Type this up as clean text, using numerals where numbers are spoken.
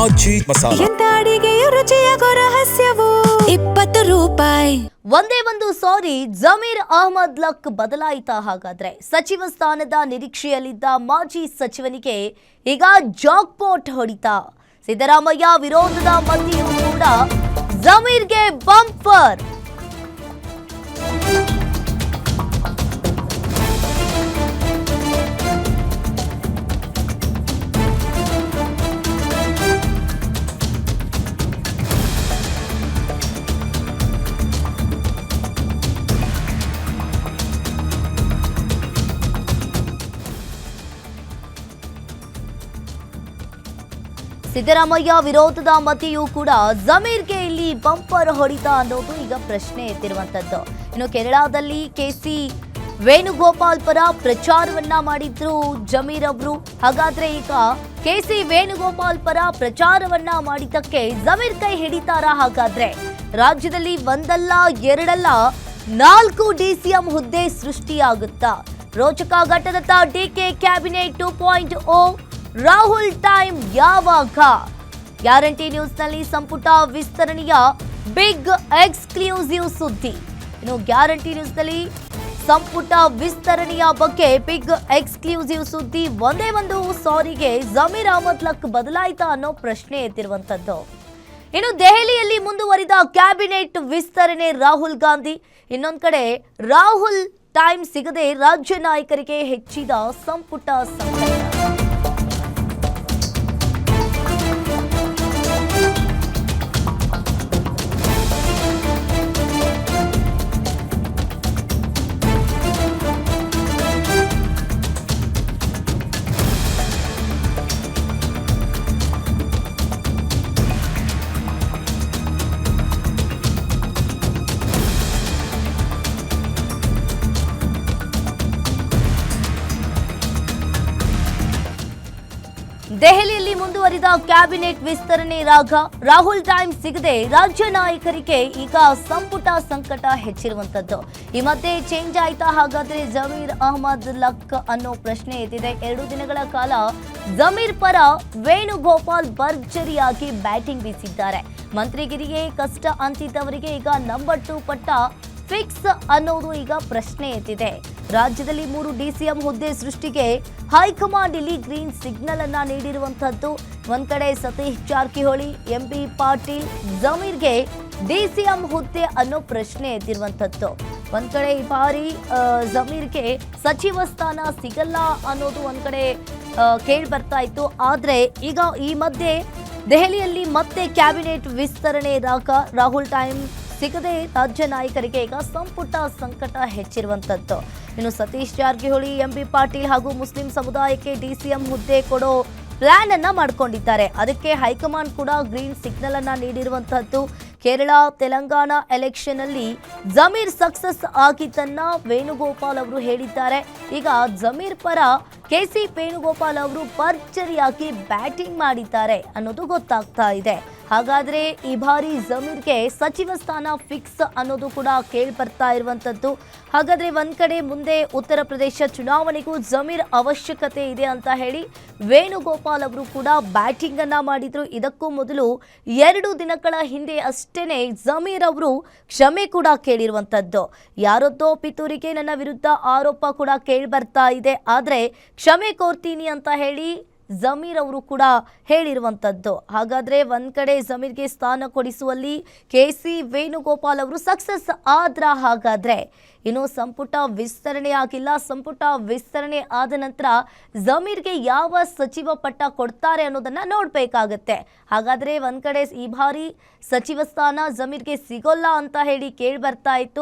ಮಾಜಿ ಮಸಾಲ. ಎಂತ ಅಡಿಗೆಯ ರುಚಿಯಾಗೋ ರಹಸ್ಯವು 20 ರೂಪಾಯಿ. ಒಂದೇ ಒಂದು ಸಾರಿ, ಜಮೀರ್ ಅಹ್ಮದ್ ಲಕ್ ಬದಲಾಯಿತ. ಹಾಗಾದ್ರೆ ಸಚಿವ ಸ್ಥಾನದ ನಿರೀಕ್ಷೆಯಲ್ಲಿದ್ದ ಮಾಜಿ ಸಚಿವನಿಗೆ ಈಗ ಜಾಕ್ಪಾಟ್ ಹೊಡಿತ. ಸಿದ್ದರಾಮಯ್ಯ ವಿರೋಧದ ಮಧ್ಯೆಯೂ ಕೂಡ ಜಮೀರ್ಗೆ ಬಂಪರ್. ಸಿದ್ದರಾಮಯ್ಯ ವಿರೋಧದ ಮಧ್ಯೆಯೂ ಕೂಡ ಜಮೀರ್ಗೆ ಇಲ್ಲಿ ಬಂಪರ್ ಹೊಡಿತ ಅನ್ನೋದು ಈಗ ಪ್ರಶ್ನೆ ಎತ್ತಿರುವಂತದ್ದು. ಇನ್ನು ಕೇರಳದಲ್ಲಿ ಕೆಸಿ ವೇಣುಗೋಪಾಲ್ ಪರ ಪ್ರಚಾರವನ್ನ ಮಾಡಿದ್ರು ಜಮೀರ್ ಅವರು. ಹಾಗಾದ್ರೆ ಈಗ ಕೆಸಿ ವೇಣುಗೋಪಾಲ್ ಪರ ಪ್ರಚಾರವನ್ನ ಮಾಡಿದ್ದಕ್ಕೆ ಜಮೀರ್ ಕೈ ಹಿಡಿತಾರ? ಹಾಗಾದ್ರೆ ರಾಜ್ಯದಲ್ಲಿ ಒಂದಲ್ಲ ಎರಡಲ್ಲ 4 ಡಿಸಿಎಂ ಹುದ್ದೆ ಸೃಷ್ಟಿಯಾಗುತ್ತಾ? ರೋಚಕ ಘಟ್ಟದತ್ತ ಡಿಕೆ ಕ್ಯಾಬಿನೆಟ್ 2.0 ರಾಹುಲ್ ಟೈಮ್ ಯಾವಾಗ? ಗ್ಯಾರಂಟಿ ನ್ಯೂಸ್ನಲ್ಲಿ ಸಂಪುಟ ವಿಸ್ತರಣೆಯ ಬಿಗ್ ಎಕ್ಸ್ಕ್ಲೂಸಿವ್ ಸುದ್ದಿ. ಇನ್ನು ಗ್ಯಾರಂಟಿ ನ್ಯೂಸ್ನಲ್ಲಿ ಸಂಪುಟ ವಿಸ್ತರಣೆಯ ಬಗ್ಗೆ ಬಿಗ್ ಎಕ್ಸ್ಕ್ಲೂಸಿವ್ ಸುದ್ದಿ. ಒಂದೇ ಒಂದು ಸಾರಿಗೆ ಜಮೀರ್ ಅಹ್ಮದ್ ಲಕ್ ಬದಲಾಯಿತ ಅನ್ನೋ ಪ್ರಶ್ನೆ ಎತ್ತಿರುವಂತದ್ದು. ಇನ್ನು ದೆಹಲಿಯಲ್ಲಿ ಮುಂದುವರಿದ ಕ್ಯಾಬಿನೆಟ್ ವಿಸ್ತರಣೆ. ರಾಹುಲ್ ಗಾಂಧಿ ಇನ್ನೊಂದು ಕಡೆ ರಾಹುಲ್ ಟೈಮ್ ಸಿಗದೆ ರಾಜ್ಯ ನಾಯಕರಿಗೆ ಹೆಚ್ಚಿದ ಸಂಪುಟ ಸಂಕಟ. ದೆಹಲಿಯಲ್ಲಿ ಮುಂದುವರಿದ ಕ್ಯಾಬಿನೆಟ್ ವಿಸ್ತರಣೆ. ರಾಹುಲ್ ಟೈಮ್ ಸಿಗದೆ ರಾಜ್ಯ ನಾಯಕರಿಗೆ ಈಗ ಸಂಪುಟ ಸಂಕಟ ಹೆಚ್ಚಿರುವಂತದ್ದು. ಈ ಮಧ್ಯೆ ಚೇಂಜ್ ಆಯ್ತಾ ಹಾಗಾದ್ರೆ ಜಮೀರ್ ಅಹ್ಮದ್ ಲಕ್ ಅನ್ನೋ ಪ್ರಶ್ನೆ ಎದ್ದಿದೆ. 2 ದಿನಗಳ ಕಾಲ ಜಮೀರ್ ಪರ ವೇಣುಗೋಪಾಲ್ ಭರ್ಜರಿಯಾಗಿ ಬ್ಯಾಟಿಂಗ್ ಬೀಸಿದ್ದಾರೆ. ಮಂತ್ರಿಗಿರಿಗೆ ಕಷ್ಟ ಅಂತಿದ್ದವರಿಗೆ ಈಗ ನಂಬರ್ 2 ಪಟ್ಟ ಫಿಕ್ಸ್ ಅನ್ನೋದು ಈಗ ಪ್ರಶ್ನೆ ಎತ್ತಿದೆ. ರಾಜ್ಯದಲ್ಲಿ 3 ಡಿಸಿಎಂ ಹುದ್ದೆ ಸೃಷ್ಟಿಗೆ ಹೈಕಮಾಂಡ್ ಇಲ್ಲಿ ಗ್ರೀನ್ ಸಿಗ್ನಲ್ ಅನ್ನ ನೀಡಿರುವಂತದ್ದು. ಒಂದ್ ಕಡೆ ಸತೀಶ್ ಜಾರಕಿಹೊಳಿ, ಎಂಬಿ ಪಾಟೀಲ್ ಜಮೀರ್ಗೆ ಡಿಸಿಎಂ ಹುದ್ದೆ ಅನ್ನೋ ಪ್ರಶ್ನೆ ಎತ್ತಿರುವಂತದ್ದು. ಒಂದ್ ಕಡೆ ಈ ಬಾರಿ ಜಮೀರ್ಗೆ ಸಚಿವ ಸ್ಥಾನ ಸಿಗಲ್ಲ ಅನ್ನೋದು ಒಂದ್ ಕಡೆ ಕೇಳಿ ಬರ್ತಾ ಇತ್ತು. ಆದ್ರೆ ಈಗ ಈ ಮಧ್ಯೆ ದೆಹಲಿಯಲ್ಲಿ ಮತ್ತೆ ಕ್ಯಾಬಿನೆಟ್ ವಿಸ್ತರಣೆ. ರಾಹುಲ್ ಟೈಮ್ ಸಿಗದೆ ರಾಜ್ಯ ನಾಯಕರಿಗೆ ಈಗ ಸಂಪುಟ ಸಂಕಟ ಹೆಚ್ಚಿರುವಂತದ್ದು. ಇನ್ನು ಸತೀಶ್ ಜಾರಕಿಹೊಳಿ, ಎಂಬಿ ಪಾಟೀಲ್ ಹಾಗೂ ಮುಸ್ಲಿಂ ಸಮುದಾಯಕ್ಕೆ ಡಿಸಿಎಂ ಹುದ್ದೆ ಕೊಡೋ ಪ್ಲಾನ್ ಅನ್ನ ಮಾಡ್ಕೊಂಡಿದ್ದಾರೆ. ಅದಕ್ಕೆ ಹೈಕಮಾಂಡ್ ಕೂಡ ಗ್ರೀನ್ ಸಿಗ್ನಲ್ ಅನ್ನ ನೀಡಿರುವಂತದ್ದು. ಕೇರಳ, ತೆಲಂಗಾಣ ಎಲೆಕ್ಷನ್ ಅಲ್ಲಿ ಜಮೀರ್ ಸಕ್ಸಸ್ ಆಗಿದ್ದನ್ನ ವೇಣುಗೋಪಾಲ್ ಅವರು ಹೇಳಿದ್ದಾರೆ. ಈಗ ಜಮೀರ್ ಪರ ಕೆಸಿ ವೇಣುಗೋಪಾಲ್ ಅವರು ಭರ್ಜರಿಯಾಗಿ ಬ್ಯಾಟಿಂಗ್ ಮಾಡಿದ್ದಾರೆ ಅನ್ನೋದು ಗೊತ್ತಾಗ್ತಾ ಇದೆ. ಹಾಗಾದ್ರೆ ಈ ಬಾರಿ ಜಮೀರ್ಗೆ ಸಚಿವ ಸ್ಥಾನ ಫಿಕ್ಸ್ ಅನ್ನೋದು ಕೂಡ ಕೇಳಿ ಬರ್ತಾ ಇರುವಂತದ್ದು. ಹಾಗಾದ್ರೆ ಒಂದ್ ಕಡೆ ಮುಂದೆ ಉತ್ತರ ಪ್ರದೇಶ ಚುನಾವಣೆಗೂ ಜಮೀರ್ ಅವಶ್ಯಕತೆ ಇದೆ ಅಂತ ಹೇಳಿ ವೇಣುಗೋಪಾಲ್ ಅವರು ಕೂಡ ಬ್ಯಾಟಿಂಗ್ ಅನ್ನ ಮಾಡಿದ್ರು. ಇದಕ್ಕೂ ಮೊದಲು 2 ದಿನಗಳ ಹಿಂದೆ ಅಷ್ಟೇನೆ ಜಮೀರ್ ಅವರು ಕ್ಷಮೆ ಕೂಡ ಕೇಳಿರುವಂತದ್ದು. ಯಾರೊದ್ದೋ ಪಿತೂರಿಗೆ ನನ್ನ ವಿರುದ್ಧ ಆರೋಪ ಕೂಡ ಕೇಳಿ ಬರ್ತಾ ಇದೆ, ಆದ್ರೆ ಕ್ಷಮೆ ಕೋರ್ತೀನಿ ಅಂತ ಹೇಳಿ ಜಮೀರ್ ಅವರು ಕೂಡ ಹೇಳಿರುವಂತದ್ದು. ಹಾಗಾದ್ರೆ ಒಂದ್ ಕಡೆ ಜಮೀರ್ಗೆ ಸ್ಥಾನ ಕೊಡಿಸುವಲ್ಲಿ ಕೆಸಿ ವೇಣುಗೋಪಾಲ್ ಅವರು ಸಕ್ಸಸ್ ಆದ್ರ? ಹಾಗಾದ್ರೆ ಇನ್ನು ಸಂಪುಟ ವಿಸ್ತರಣೆ ಆಗಿಲ್ಲ. ಸಂಪುಟ ವಿಸ್ತರಣೆ ಆದ ನಂತರ ಜಮೀರ್ಗೆ ಯಾವ ಸಚಿವ ಪಟ್ಟ ಕೊಡ್ತಾರೆ ಅನ್ನೋದನ್ನ ನೋಡ್ಬೇಕಾಗತ್ತೆ. ಹಾಗಾದ್ರೆ ಒಂದ್ ಕಡೆ ಈ ಬಾರಿ ಸಚಿವ ಸ್ಥಾನ ಜಮೀರ್ಗೆ ಸಿಗೋಲ್ಲ ಅಂತ ಹೇಳಿ ಕೇಳಿ ಬರ್ತಾ ಇತ್ತು.